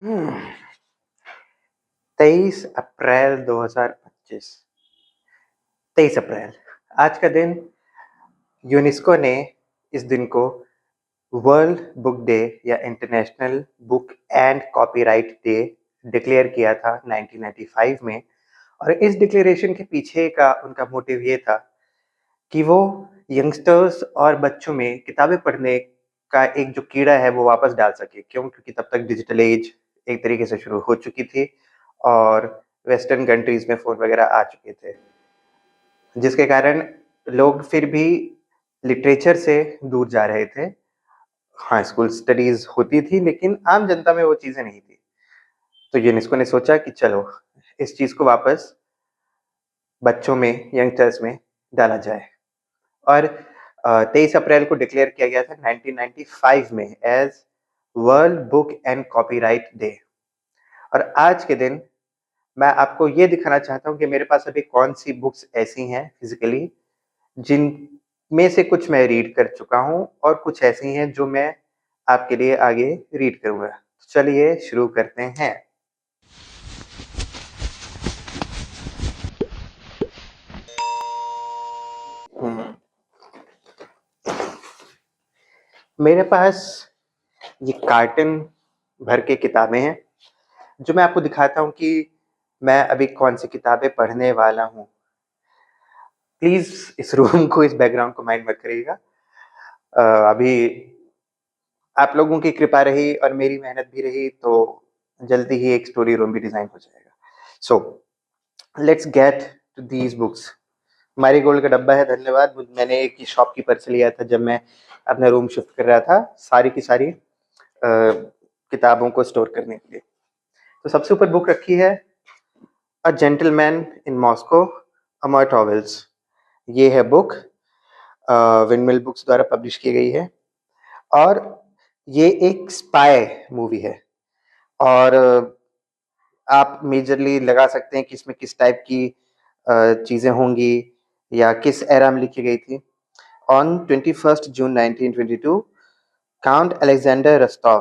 हम्म, 23 अप्रैल 2025। 23 अप्रैल, आज का दिन यूनेस्को ने इस दिन को वर्ल्ड बुक डे या international book and copyright day declare किया था 1995 में। और इस डिक्लेरेशन के पीछे का उनका मोटिव ये था कि वो यंगस्टर्स और बच्चों में किताबें पढ़ने का एक जो कीड़ा है वो वापस डाल सके। क्यों? क्योंकि तब तक डिजिटल एज एक तरीके से शुरू हो चुकी थी और वेस्टर्न कंट्रीज में फोन वगैरह आ चुके थे, जिसके कारण लोग फिर भी लिटरेचर से दूर जा रहे थे। हाँ, स्कूल स्टडीज होती थी लेकिन आम जनता में वो चीजें नहीं थी। तो यूनेस्को ने सोचा कि चलो इस चीज को वापस बच्चों में, यंगस्टर्स में डाला जाए। और 23 अप्रैल को डिक्लेयर किया गया था 1995 में as world book and copyright day. और आज के दिन मैं आपको ये दिखाना चाहता हूँ कि मेरे पास अभी कौन सी बुक्स ऐसी हैं फिजिकली जिनमें से कुछ मैं रीड कर चुका हूँ और कुछ ऐसी हैं जो मैं आपके लिए आगे रीड करूंगा। तो चलिए शुरू करते हैं। हम्म, मेरे पास ये कार्टन भर के किताबें हैं जो मैं आपको दिखाता हूँ कि मैं अभी कौन सी किताबें पढ़ने वाला हूँ। प्लीज इस रूम को, इस बैकग्राउंड को माइंड मत करिएगा। अभी आप लोगों की कृपा रही और मेरी मेहनत भी रही तो जल्दी ही एक स्टोरी रूम भी डिजाइन हो जाएगा। So let's get to these books. Marigold का डब्बा है, धन्यवाद। मैंने एक शॉपकीपर से लिया था जब मैं अपना रूम शिफ्ट कर रहा था सारी की सारी किताबों को स्टोर करने के लिए। तो सबसे ऊपर बुक रखी है a gentleman in Moscow, Amar towels. ये है बुक, विंडमिल बुक्स द्वारा पब्लिश की गई है और ये एक स्पाई मूवी है। और आप मेजरली लगा सकते हैं कि इसमें किस टाइप की चीजें होंगी या किस एरा में लिखी गई थी। On 21 June 1922, Count Alexander Rostov,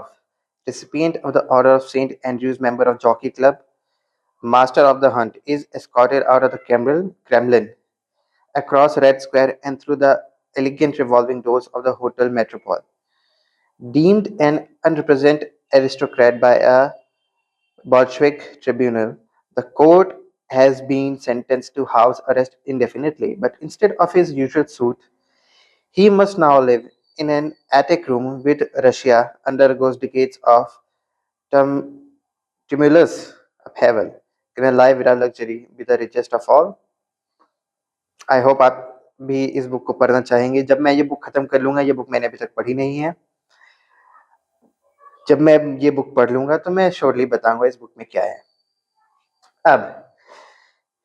recipient of the Order of St. Andrews, member of Jockey Club, master of the hunt, is escorted out of the Kremlin, across Red Square and through the elegant revolving doors of the Hotel Metropole. Deemed an unrepresented aristocrat by a Bolshevik tribunal, the court has been sentenced to house arrest indefinitely, but instead of his usual suit, he must now live in an attic room with Russia undergoes decades of tum- tumultuous upheaval. Can a life without luxury be the richest of all? I hope आप भी इस book को पढ़ना चाहेंगे। जब मैं ये book खत्म कर लूंगा, ये बुक मैंने अभी तक पढ़ी नहीं है, जब मैं ये बुक पढ़ लूंगा तो मैं श्योरली बताऊंगा इस बुक में क्या है। अब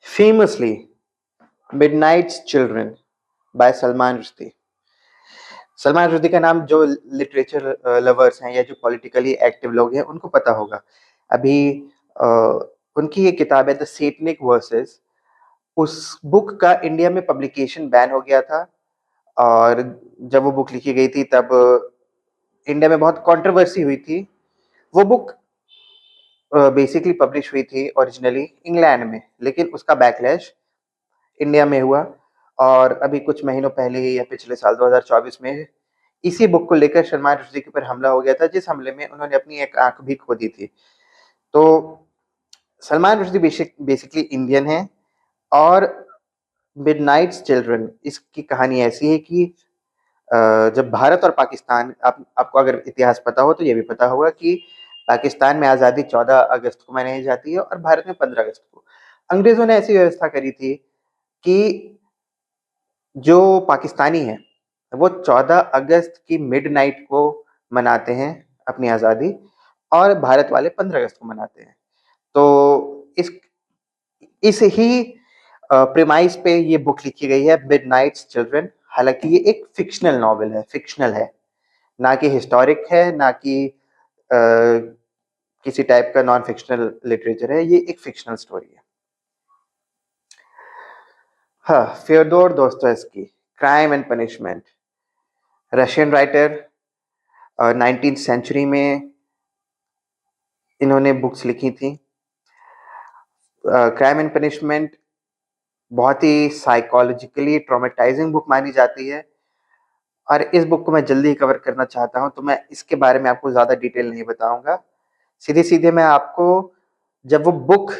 famously Midnight's Children by Salman Rushdie. Salman Rushdie का नाम जो लिटरेचर लवर्स हैं या जो पॉलिटिकली एक्टिव लोग हैं उनको पता होगा। अभी अ, उनकी ये किताब है द सेटनिक वर्सेस। उस बुक का इंडिया में पब्लिकेशन बैन हो गया था और जब वो बुक लिखी गई थी तब इंडिया में बहुत कंट्रोवर्सी हुई थी। वो बुक बेसिकली पब्लिश हुई थी ओरिजिनली इंग्लैंड में, लेकिन उसका बैकलैश इंडिया में हुआ। और अभी कुछ महीनों पहले ही या पिछले साल 2024 में इसी बुक को लेकर सलमान रुश्दी के ऊपर हमला हो गया था, जिस हमले में उन्होंने अपनी एक आंख भी खो दी थी। तो सलमान रुश्दी बेसिकली इंडियन है। और मिडनाइट्स चिल्ड्रन, इसकी कहानी ऐसी है कि जब भारत और पाकिस्तान, आपको अगर इतिहास पता हो तो ये भी पता होगा कि पाकिस्तान में आज़ादी 14 अगस्त को मनाई जाती है और भारत में 15 अगस्त को। अंग्रेजों ने ऐसी व्यवस्था करी थी कि जो पाकिस्तानी हैं वो 14 अगस्त की मिडनाइट को मनाते हैं अपनी आज़ादी और भारत वाले 15 अगस्त को मनाते हैं। तो इस ही प्रेमाइस पे ये बुक लिखी गई है मिडनाइट्स चिल्ड्रन। हालांकि ये एक फिक्शनल नॉवेल है, फिक्शनल है, ना कि हिस्टोरिक है, ना कि किसी टाइप का नॉन फिक्शनल लिटरेचर है। ये एक फिक्शनल स्टोरी है। हाँ, Fyodor Dostoevsky, Crime and Punishment, Russian writer, 19th century में इन्होंने बुक्स लिखी थी। क्राइम एंड पनिशमेंट बहुत ही साइकोलॉजिकली ट्रॉमेटाइजिंग बुक मानी जाती है, और इस बुक को मैं जल्दी ही कवर करना चाहता हूँ, तो मैं इसके बारे में आपको ज़्यादा डिटेल नहीं बताऊंगा। सीधे-सीधे मैं आपको जब वो बुक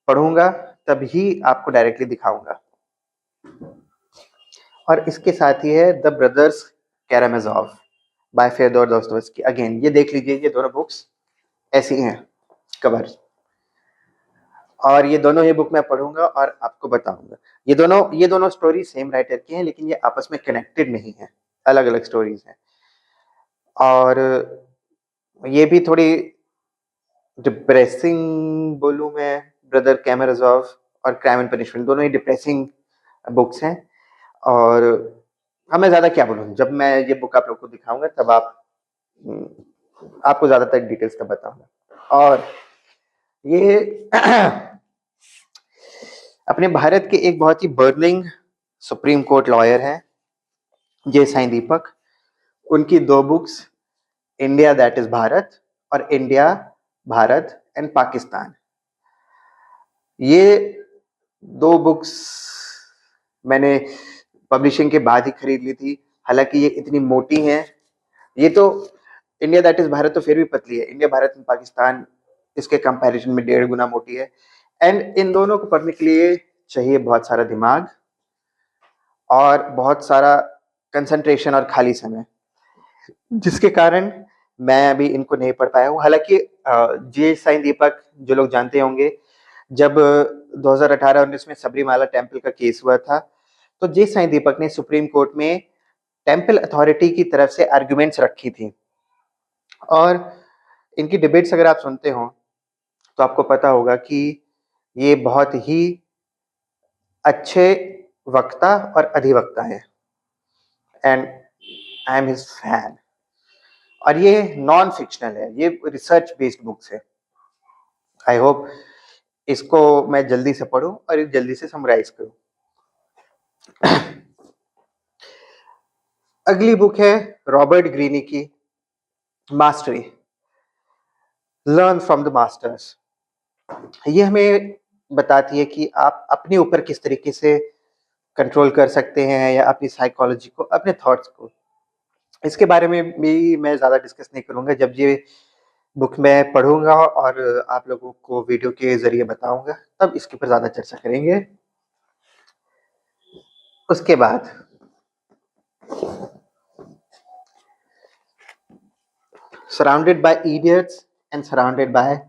पढ़ूंगा तभी आपको डायरेक्टली दिखाऊंगा। और इसके साथ ही है the brothers Karamazov by Fyodor Dostoevsky. Again ये देख लीजिए, ये दोनों बुक्स ऐसी हैं कवर, और ये दोनों ही बुक मैं पढ़ूंगा और आपको बताऊंगा। ये दोनों स्टोरी सेम राइटर की हैं, लेकिन ये आपस में कनेक्टेड नहीं है, अलग अलग स्टोरीज हैं। और ये भी थोड़ी डिप्रेसिंग बोलूं मैं, ब्रदर कैरामेजोव और क्राइम एंड पनिशमेंट दोनों ही डिप्रेसिंग बुक्स हैं। और अब मैं ज्यादा क्या बोलूं, जब मैं ये बुक आप लोग को दिखाऊंगा तब आपको ज्यादातर डिटेल्स तब बताऊंगा। और ये अपने भारत के एक बहुत ही बर्निंग सुप्रीम कोर्ट लॉयर हैं, जय साईं दीपक। उनकी दो books, India that is Bharat और इंडिया भारत एंड पाकिस्तान, ये दो बुक्स मैंने पब्लिशिंग के बाद ही खरीद ली थी। हालांकि ये इतनी मोटी हैं, ये तो इंडिया दैट इज भारत तो फिर भी पतली है, इंडिया भारत एंड पाकिस्तान इसके कंपैरिजन में 1.5 गुना मोटी है। एंड इन दोनों को पढ़ने के लिए चाहिए बहुत सारा दिमाग और बहुत सारा कंसंट्रेशन और खाली समय, जिसके कारण मैं अभी इनको नहीं पढ़ पाया हूँ। हालांकि जे साईं दीपक जो लोग जानते होंगे, जब 2018-19 में सबरीमाला टेम्पल का केस हुआ था, तो जे साईं दीपक ने सुप्रीम कोर्ट में टेम्पल अथॉरिटी की तरफ से आर्ग्यूमेंट्स रखी थी। और इनकी डिबेट्स अगर आप सुनते हो तो आपको पता होगा कि ये बहुत ही अच्छे वक्ता और अधिवक्ता है, and I am his fan. और ये नॉन फिक्शनल है, ये रिसर्च बेस्ड बुक्स है। आई होप इसको मैं जल्दी से पढूं और जल्दी से समराइज करूं। अगली बुक है रॉबर्ट ग्रीनी की mastery, learn from the masters. ये हमें बताती है कि आप अपने ऊपर किस तरीके से कंट्रोल कर सकते हैं, या अपनी साइकोलॉजी को, अपने थॉट्स को। इसके बारे में भी मैं ज़्यादा डिस्कस नहीं करूंगा, जब ये बुक मैं पढ़ूंगा और आप लोगों को वीडियो के जरिए बताऊंगा तब इसके ऊपर ज़्यादा चर्चा करेंगे। उसके बाद surrounded by idiots and surrounded by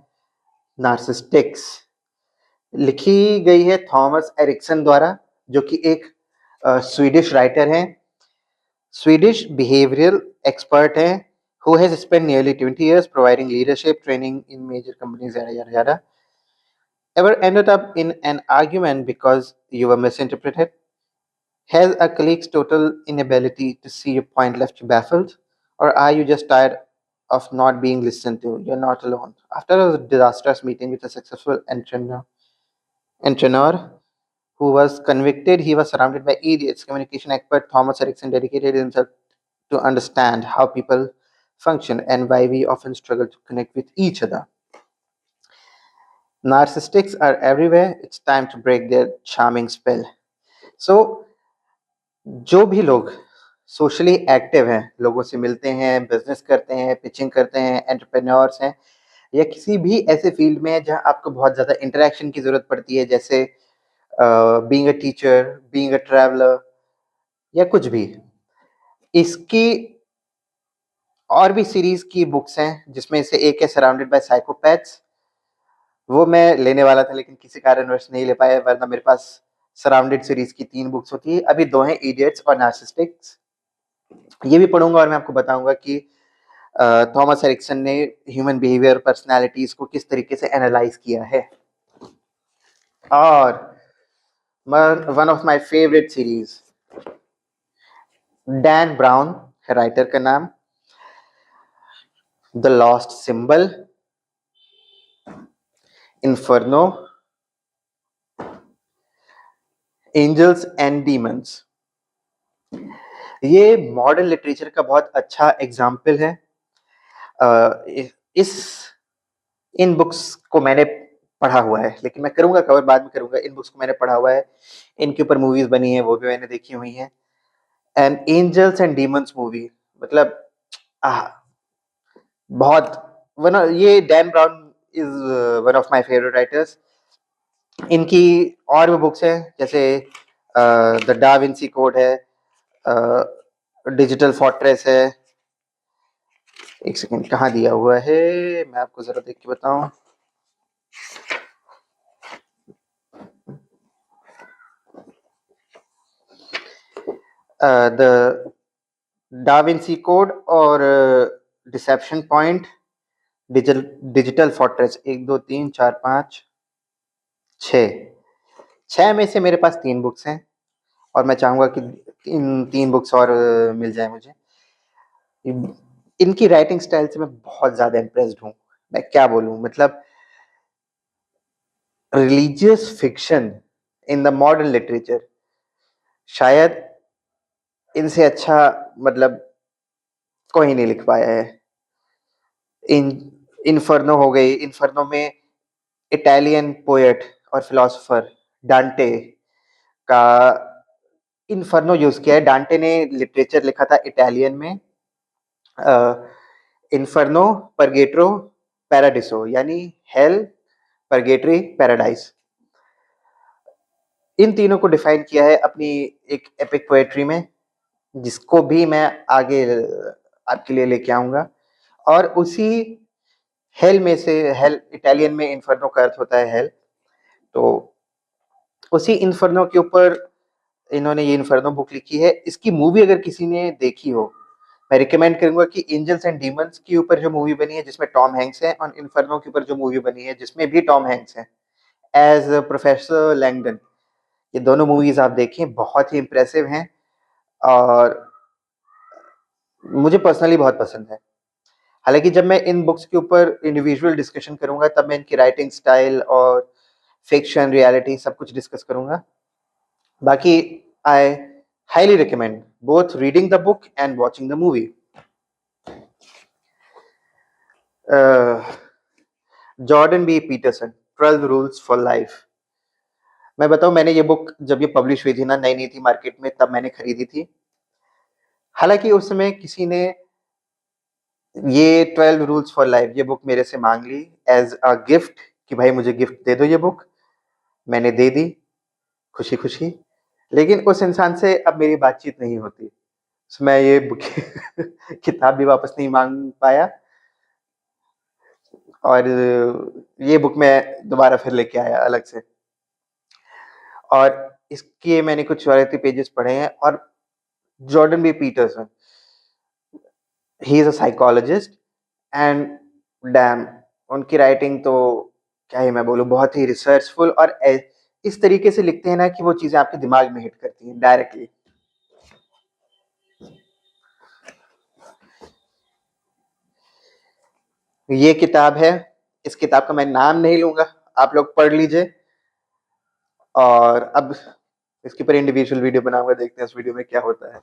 narcissistics, लिखी गई है थॉमस एरिक्सन द्वारा, जो कि एक स्वीडिश राइटर हैं, स्वीडिश बिहेवियरल एक्सपर्ट हैं, who has spent nearly 20 years providing leadership training in major companies, yada yada yada. Ever ended up in an argument because you were misinterpreted? Has a colleague's total inability to see your point left you baffled? Or are you just tired of not being listened to? You're not alone. After a disastrous meeting with a successful entrepreneur who was convicted, he was surrounded by idiots. Communication expert Thomas Erickson dedicated himself to understand how people function and why we often struggle to connect with each other. Narcissists are everywhere. It's time to break their charming spell. So, जो भी लोग socially active हैं, लोगों से मिलते हैं, business करते हैं, पिचिंग करते हैं, एंटरप्रेन्योर्स हैं, या किसी भी ऐसे फील्ड में है जहां आपको बहुत ज़्यादा इंटरेक्शन की ज़रूरत पड़ती है, जैसे being a teacher, being a traveller, या कुछ भी, इसकी और भी सीरीज की बुक्स हैं, जिसमें से एक है सराउंडेड बाय साइकोपैथ्स। वो मैं लेने वाला था लेकिन किसी कारणवश नहीं ले पाया, वरना मेरे पास सराउंडेड सीरीज की 3 बुक्स होती है। अभी 2 हैं, इडियट्स और नार्सिसिस्टिक्स। ये भी पढ़ूंगा और मैं आपको बताऊंगा कि थॉमस एरिक्सन ने ह्यूमन बिहेवियर, पर्सनालिटीज को किस तरीके से एनालाइज किया है। और one of my favourite series, Dan Brown है राइटर का नाम, The Lost Symbol, Inferno, Angels and Demons. ये मॉडर्न लिटरेचर का बहुत अच्छा एग्जाम्पल है। इस इन बुक्स को मैंने पढ़ा हुआ है, लेकिन मैं करूँगा कवर बाद में करूँगा। इन बुक्स को मैंने पढ़ा हुआ है, इनके ऊपर मूवीज़ बनी हैं, वो भी मैंने देखी हुई हैं। And angels and demons movie, मतलब आह! बहुत वन ये Dan brown is one of my favourite writers. इनकी और भी बुक्स हैं, जैसे द डा विंची कोड है, डिजिटल फोर्ट्रेस है। एक सेकंड, कहाँ दिया हुआ है, मैं आपको ज़रा देख के बताऊँ। द डा विंची कोड और डिसेप्शन पॉइंट, डिजिटल फोर्ट्रेस, 1, 2, 3, 4, 5, 6। 6 में से मेरे पास 3 बुक्स हैं और मैं चाहूँगा कि इन 3 बुक्स और मिल जाएँ मुझे। इनकी राइटिंग स्टाइल से मैं बहुत ज़्यादा इम्प्रेस्ड हूँ। मैं क्या बोलूँ, मतलब religious fiction in the modern literature, शायद इनसे अच्छा मतलब कोई नहीं लिख पाया है। इन इन्फर्नो हो गई, इन्फर्नो में इटालियन पोएट और फिलोसोफर डांटे का इन्फर्नो यूज़ किया है। डांटे ने लिटरेचर लिखा था इटालियन में, इन्फर्नो, परगेट्रो, पैराडिसो, यानी हेल, परगेटरी, पैराडाइस। इन तीनों को डिफाइन किया है अपनी एक एपिक पोएट्री में, जिसको भी मैं आगे आपके लिए लेके आऊँगा। और उसी हेल में से, हेल इटालियन में इन्फर्नो का अर्थ होता है हेल, तो उसी इन्फर्नो के ऊपर इन्होंने ये इन्फर्नो बुक लिखी है। इसकी मूवी अगर किसी ने देखी हो, मैं रिकमेंड करूंगा कि एंजल्स एंड डीमंस के ऊपर जो मूवी बनी है जिसमें टॉम हैंक्स है, और इन्फर्नो के ऊपर जो मूवी बनी है जिसमें भी टॉम हैंक्स है एज प्रोफेसर लैंगडन, ये दोनों मूवीज आप देखें, बहुत ही इंप्रेसिव हैं और मुझे पर्सनली बहुत पसंद है। हालांकि जब मैं इन बुक्स के ऊपर इंडिविजुअल डिस्कशन करूंगा तब मैं इनकी राइटिंग स्टाइल और फिक्शन, रियलिटी सब कुछ डिस्कस करूंगा। बाकी आई highly recommend both reading the book and watching the movie. Jordan B Peterson, 12 Rules for Life. मैं बताऊं, मैंने ये बुक जब ये पब्लिश हुई थी ना, नई नई थी मार्केट में, तब मैंने खरीदी थी। हालांकि उस समय किसी ने ये 12 रूल्स फॉर लाइफ ये बुक मेरे से मांग ली एज अ गिफ्ट, कि भाई मुझे गिफ्ट दे दो ये बुक। मैंने दे दी खुशी खुशी, लेकिन उस इंसान से अब मेरी बातचीत नहीं होती। So, मैं ये बुक किताब भी वापस नहीं मांग पाया और ये बुक मैं दोबारा फिर लेके आया अलग से। और इसके मैंने कुछ रॉयल्टी पेजेस पढ़े हैं। और Jordan B Peterson, he is a psychologist and damn, उनकी राइटिंग तो क्या ही मैं बोलूँ, बहुत ही रिसर्चफुल और इस तरीके से लिखते हैं ना कि वो चीजें आपके दिमाग में हिट करती हैं डायरेक्टली। ये किताब है, इस किताब का मैं नाम नहीं लूंगा, आप लोग पढ़ लीजिए। और अब इसके ऊपर इंडिविजुअल वीडियो बनाऊंगा, देखते हैं इस वीडियो में क्या होता है।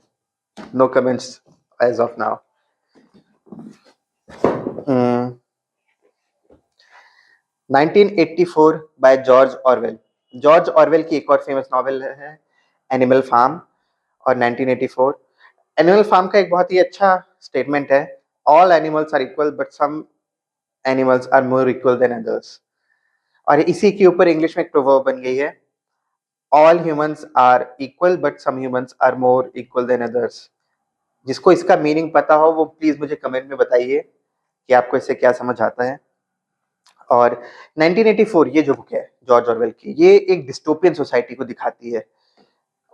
No comments as of now. 1984 by George Orwell. George Orwell की एक और फेमस नॉवेल है एनिमल फार्म और 1984। एनिमल फार्म का एक बहुत ही अच्छा स्टेटमेंट है, all animals are equal but some animals are more equal than others. और इसी के ऊपर इंग्लिश में एक प्रोवर्ब बन गई है, all humans are equal but some humans are more equal than others. जिसको इसका मीनिंग पता हो वो प्लीज मुझे कमेंट में बताइए कि आपको इससे क्या समझ आता है। और 1984 ये जो बुक है जॉर्ज ऑरवेल की, ये एक डिस्टोपियन सोसाइटी को दिखाती है।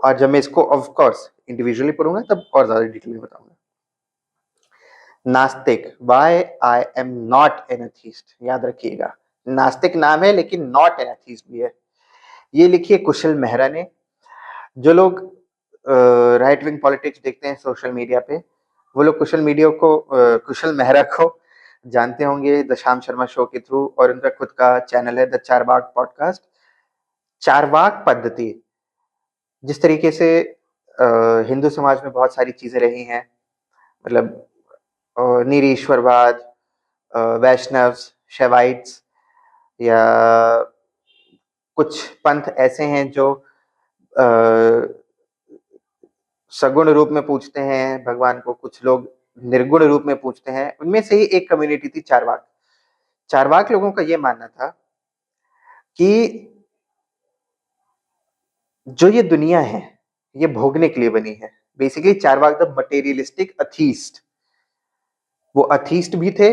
और जब मैं इसको ऑफ कोर्स इंडिविजुअली पढ़ूंगा तब और ज्यादा डिटेल में बताऊंगा। नास्तिक, why I am not an atheist, याद रखिएगा, नास्तिक नाम है लेकिन नॉट एन एथीस्ट भी है। ये लिखी है कुशल मेहरा ने। जो लोग राइट विंग पॉलिटिक्स देखते हैं सोशल मीडिया पे, वो लोग कुशल मेहरा को जानते होंगे द शाम शर्मा शो के थ्रू, और उनका खुद का चैनल है द चारवाक पॉडकास्ट। चारवाक पद्धति, जिस तरीके से हिंदू समाज में बहुत सारी चीजें रही हैं, मतलब निरीश्वरवाद, वैष्णव, शैवाइट्स या कुछ पंथ ऐसे हैं जो सगुण रूप में पूजते हैं भगवान को, कुछ लोग निर्गुण रूप में पूजते हैं। उनमें से ही एक कम्युनिटी थी चारवाक। चारवाक लोगों का ये मानना था कि जो ये दुनिया है ये भोगने के लिए बनी है। Basically Charvaka the materialistic atheist, वो अथीस्ट भी थे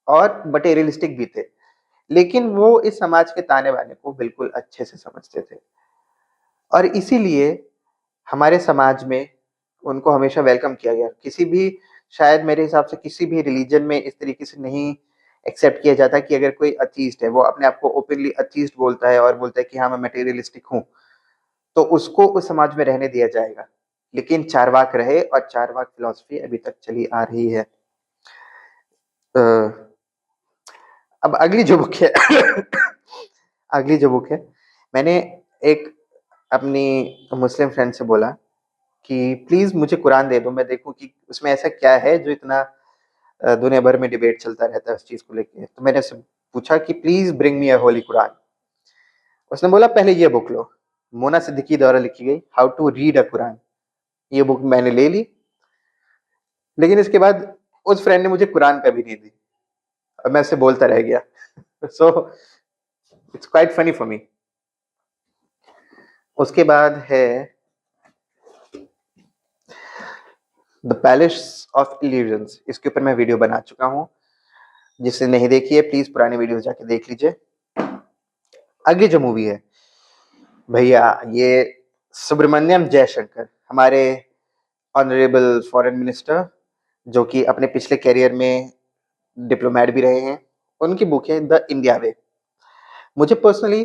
और मटेरियलिस्टिक भी थे, लेकिन वो इस समाज के ताने बाने को बिल्कुल अच्छे से समझते थे और इसीलिए हमारे समाज में उनको हमेशा वेलकम किया गया। किसी भी, शायद मेरे हिसाब से किसी भी रिलीजन में इस तरीके से नहीं एक्सेप्ट किया जाता कि अगर कोई अथीस्ट है, वो अपने आप को ओपनली अथीस्ट बोलता है और बोलता है कि हाँ मैं मटेरियलिस्टिक हूँ, तो उसको उस समाज में रहने दिया जाएगा। लेकिन चारवाक रहे और चारवाक फिलॉसफी अभी तक चली आ रही है। अब अगली जो बुक है अगली जो बुक है, मैंने एक अपनी मुस्लिम फ्रेंड से बोला कि प्लीज मुझे कुरान दे दो, मैं देखूं कि उसमें ऐसा क्या है जो इतना दुनिया भर में डिबेट चलता रहता है उस चीज को लेके। तो मैंने उससे पूछा कि प्लीज ब्रिंग मी अ होली कुरान। उसने बोला पहले ये बुक लो, मोना सिद्दीकी द्वारा लिखी गई how to read a Quran. ये बुक मैंने ले ली, लेकिन इसके बाद उस फ्रेंड ने मुझे कुरान कभी नहीं दी और मैं उससे बोलता रह गया। So it's quite funny for me. उसके बाद है द पैलेस ऑफ इल्यूजन्स। इसके ऊपर मैं वीडियो बना चुका हूँ, जिसने नहीं देखी है प्लीज पुरानी वीडियो जाके देख लीजिए। अगली जो मूवी है भैया, ये सुब्रमण्यम जयशंकर, हमारे ऑनरेबल फॉरेन मिनिस्टर, जो कि अपने पिछले करियर में डिप्लोमेट भी रहे हैं, उनकी बुक है द इंडिया वे। मुझे पर्सनली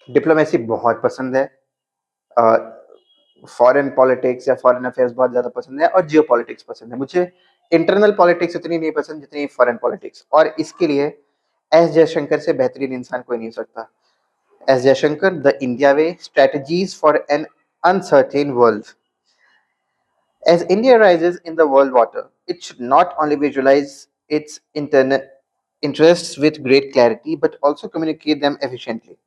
डिप्लोमेसी बहुत पसंद है, फॉरेन पॉलिटिक्स या फॉरेन अफेयर्स बहुत ज्यादा पसंद है और जियो पॉलिटिक्स पसंद है। मुझे इंटरनल पॉलिटिक्स इतनी नहीं पसंद जितनी फॉरेन पॉलिटिक्स, और इसके लिए एस जयशंकर से बेहतरीन इंसान कोई नहीं हो सकता। S Jaishankar, the India way, strategies for an uncertain world. As India rises in the world water, it should not only visualize its internal interests with great clarity, but also communicate them efficiently.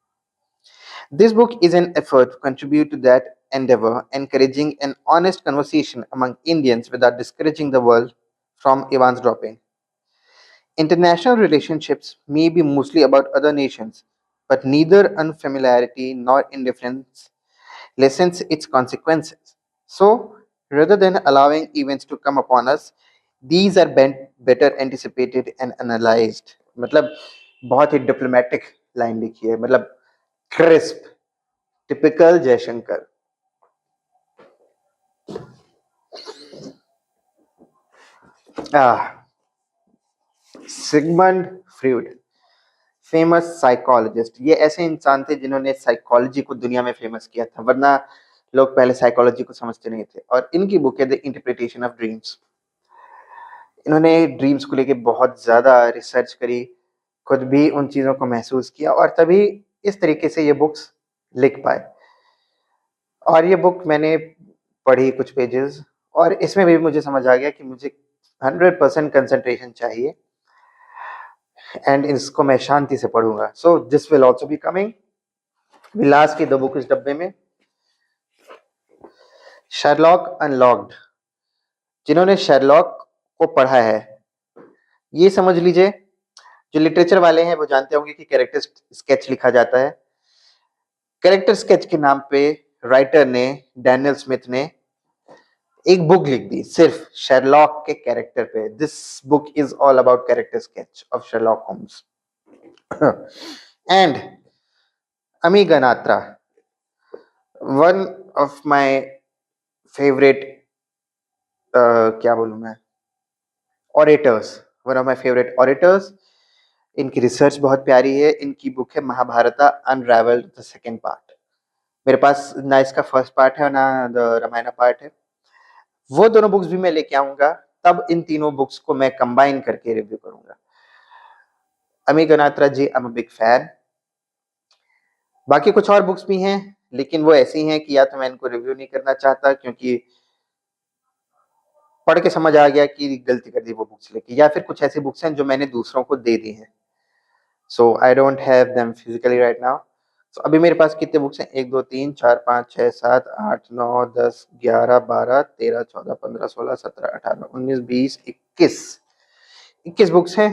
This book is an effort to contribute to that endeavor, encouraging an honest conversation among Indians without discouraging the world from eavesdropping. International relationships may be mostly about other nations, but neither unfamiliarity nor indifference lessens its consequences. So, rather than allowing events to come upon us, these are better anticipated and analyzed. मतलब बहुत ही diplomatic line लिखी है, मतलब crisp, typical Jaishankar. Sigmund Freud, famous psychologist. ये ऐसे इंसान थे जिन्होंने साइकोलॉजी को दुनिया में फेमस किया था, वरना लोग पहले साइकोलॉजी को समझते नहीं थे। और इनकी बुक है द इंटरप्रिटेशन ऑफ ड्रीम्स। इन्होंने ड्रीम्स को लेके बहुत ज्यादा रिसर्च करी, खुद भी उन चीजों को महसूस किया और तभी इस तरीके से ये बुक्स लिख पाए। और ये बुक मैंने पढ़ी कुछ पेजेस, और इसमें भी मुझे समझ आ गया कि मुझे 100% कंसंट्रेशन चाहिए, एंड इसको मैं शांति से पढ़ूंगा। So this will also be coming. Vilas की 2 बुक इस डब्बे में। Sherlock unlocked. जिन्होंने शर्लॉक को पढ़ा है, ये समझ लीजिए, जो लिटरेचर वाले हैं वो जानते होंगे कि कैरेक्टर स्केच लिखा जाता है। कैरेक्टर स्केच के नाम पे राइटर ने, डैनियल स्मिथ ने, एक बुक लिख दी सिर्फ शेरलॉक के कैरेक्टर पे। This book is all about character sketch of Sherlock Holmes. And Ami Ganatra, one of my favourite, क्या बोलूं मैं, orators, one of my favourite orators. इनकी रिसर्च बहुत प्यारी है। इनकी बुक है Mahabharata unravelled the second part. मेरे पास ना इसका फर्स्ट पार्ट है ना द रामायण पार्ट है। वो दोनों बुक्स भी मैं लेके आऊंगा, तब इन तीनों बुक्स को मैं कंबाइन करके रिव्यू करूंगा। Ami Ganatra ji, I am a big fan. बाकी कुछ और बुक्स भी हैं, लेकिन वो ऐसी हैं कि या तो मैं इनको रिव्यू नहीं करना चाहता क्योंकि पढ़ के समझ आ गया कि गलती कर दी वो बुक्स लेके, या फिर कुछ ऐसी बुक्स हैं जो मैंने दूसरों को दे दी हैं। So I don't have them physically right now. तो अभी मेरे पास कितने बुक्स हैं? 1 2 3 4 5 6 7 8 9 10 11 12 13 14 15 16 17 18 19 20 21 बुक्स हैं।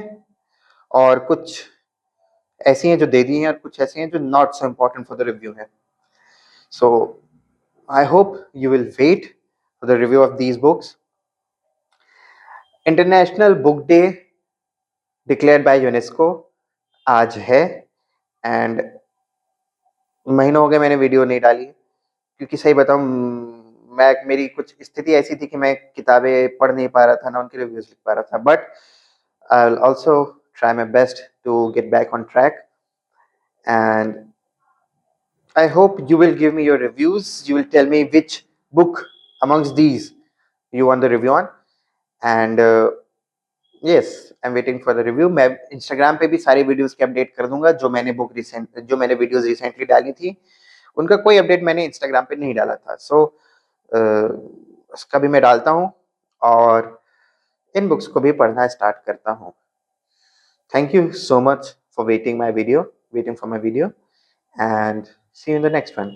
और कुछ ऐसी हैं जो दे दी हैं और कुछ ऐसी हैं जो not so important for the review है। So I hope you will wait for the review of these books. International Book Day declared by UNESCO आज है, एंड महीनों हो गए मैंने वीडियो नहीं डाली, क्योंकि सही बताऊं मैं मेरी कुछ स्थिति ऐसी थी कि मैं किताबें पढ़ नहीं पा रहा था, ना उनके रिव्यूज लिख पा रहा था। But I will also try my best to get back on track, and I hope you will give me your reviews. You will tell me which book amongst these you want the review on. And yes, I'm waiting for the review. मैं Instagram पे भी सारी videos की update कर दूंगा जो मैंने videos recently डाली थी। उनका कोई अपडेट मैंने Instagram पे नहीं डाला था, सो उसका भी मैं डालता हूँ और इन बुक्स को भी पढ़ना स्टार्ट करता हूँ। Thank you so much for waiting for my video, and see you in the next one.